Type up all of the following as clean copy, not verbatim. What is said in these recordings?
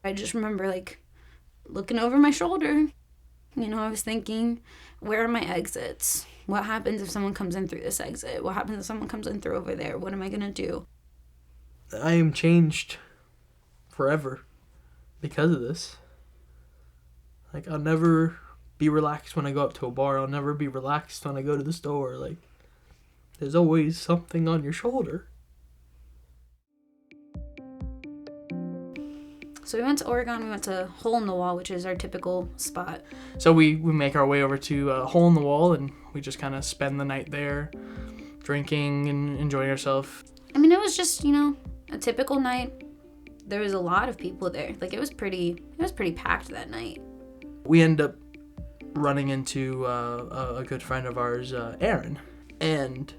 I just remember like looking over my shoulder. I was thinking, where are my exits? What happens if someone comes in through this exit? What happens if someone comes in through over there? What am I going to do? I am changed forever because of this. Like, I'll never be relaxed when I go up to a bar. I'll never be relaxed when I go to the store. Like, there's always something on your shoulder. So we went to Oregon. We went to Hole in the Wall, which is our typical spot. So we make our way over to Hole in the Wall, and we just kind of spend the night there, drinking and enjoying ourselves. I mean, it was just, a typical night. There was a lot of people there. Like, it was pretty packed that night. We end up running into a good friend of ours, Erin, and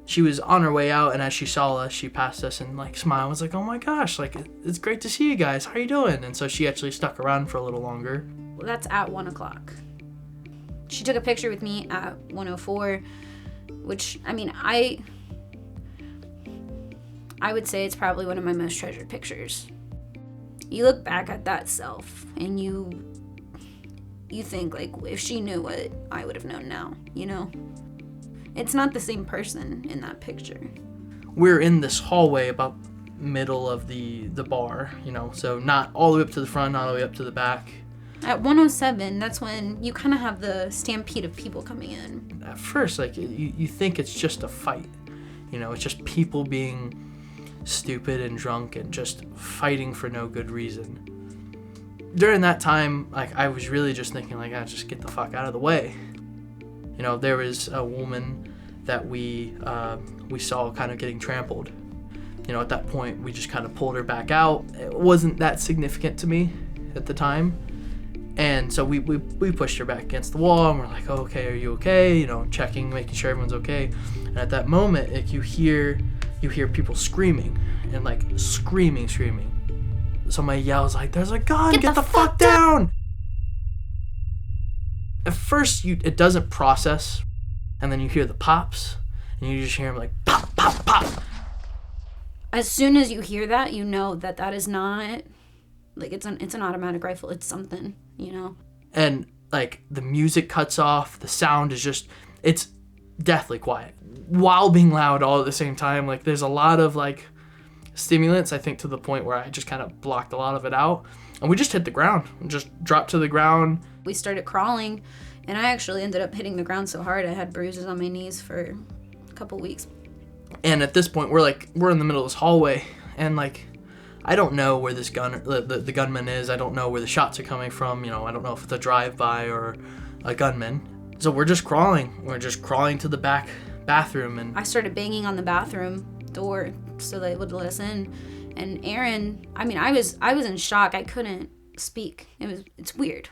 she was on her way out, and as she saw us, she passed us and like smiled. Was like, "Oh my gosh, like it's great to see you guys. How are you doing?" And so she actually stuck around for a little longer. Well, that's at 1:00. She took a picture with me at 1:04, which I would say it's probably one of my most treasured pictures. You look back at that self and you think like, if she knew what I would have known now, It's not the same person in that picture. We're in this hallway about middle of the bar, so not all the way up to the front, not all the way up to the back. At 1:07, that's when you kind of have the stampede of people coming in. At first, like, you think it's just a fight. It's just people being stupid and drunk and just fighting for no good reason. During that time, like, I was really just thinking, like, just get the fuck out of the way. There was a woman that we saw kind of getting trampled. At that point, we just kind of pulled her back out. It wasn't that significant to me at the time. And so we pushed her back against the wall, and we're like, "Oh, okay, are you okay?" Checking, making sure everyone's okay. And at that moment, like, you hear people screaming, and like screaming. Somebody yells like, "There's a gun! Get the fuck down!" At first, it doesn't process, and then you hear the pops, and you just hear them like pop, pop, pop. As soon as you hear that, you know that is not like it's an automatic rifle. It's something, And like the music cuts off, the sound is just, it's deathly quiet while being loud all at the same time. Like, there's a lot of like stimulants, I think, to the point where I just kind of blocked a lot of it out, and we just hit the ground and just dropped to the ground. We started crawling, and I actually ended up hitting the ground so hard I had bruises on my knees for a couple weeks. And at this point, we're in the middle of this hallway, and like, I don't know where this the gunman is. I don't know where the shots are coming from. I don't know if it's a drive-by or a gunman. So we're just crawling. We're just crawling to the back bathroom, and I started banging on the bathroom door so they would let us in. And Erin, I was in shock. I couldn't speak. It's weird.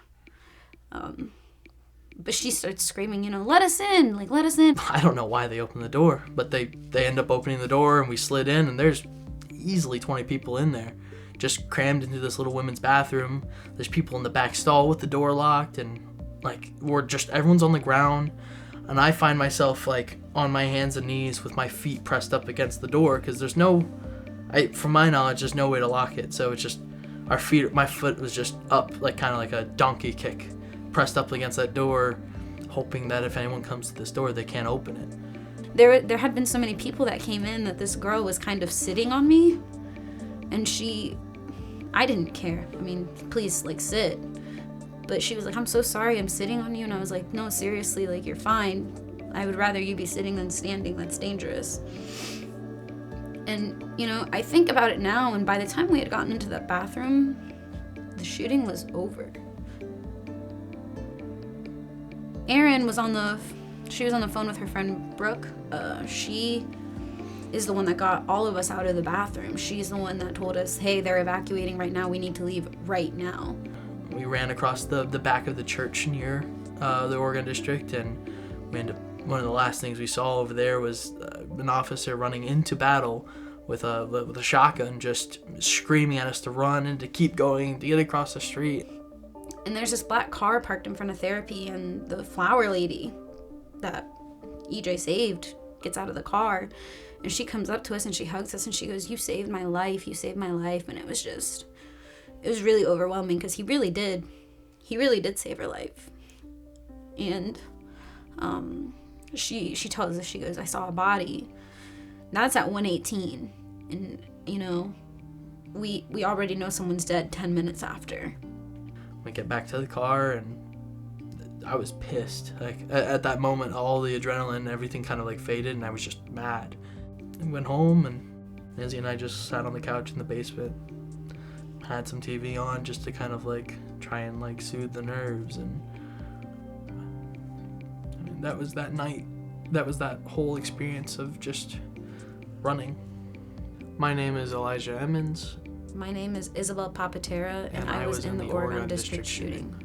But she starts screaming, "Let us in! Like, let us in!" I don't know why they opened the door, but they end up opening the door, and we slid in, and there's easily 20 people in there, just crammed into this little women's bathroom. There's people in the back stall with the door locked, and like, everyone's on the ground, and I find myself like on my hands and knees with my feet pressed up against the door, because from my knowledge, there's no way to lock it. So it's just my foot was just up, like kind of like a donkey kick, pressed up against that door, hoping that if anyone comes to this door, they can't open it. There had been so many people that came in that this girl was kind of sitting on me, and I didn't care. Please, like, sit. But she was like, "I'm so sorry, I'm sitting on you." And I was like, "No, seriously, like, you're fine. I would rather you be sitting than standing. That's dangerous." And, I think about it now, and by the time we had gotten into that bathroom, the shooting was over. Erin was on the phone with her friend Brooke. She is the one that got all of us out of the bathroom. She's the one that told us, "Hey, they're evacuating right now. We need to leave right now." We ran across the back of the church near the Oregon District, and one of the last things we saw over there was an officer running into battle with a shotgun, just screaming at us to run and to keep going, to get across the street. And there's this black car parked in front of therapy, and the flower lady that EJ saved gets out of the car, and she comes up to us and she hugs us and she goes, "You saved my life, you saved my life." And it it was really overwhelming because he really did save her life. And she tells us, she goes, I saw a body. That's at 1:18, and you know, we already know someone's dead 10 minutes after. We get back to the car, and I was pissed. Like at that moment, all the adrenaline and everything kind of like faded, and I was just mad. I went home, and Nancy and I just sat on the couch in the basement, had some TV on just to kind of like try and like soothe the nerves. And I mean, that was that night. That was that whole experience of just running. My name is Elijah Emmons. My name is Isabel Papatera, and I was in the Oregon District shooting.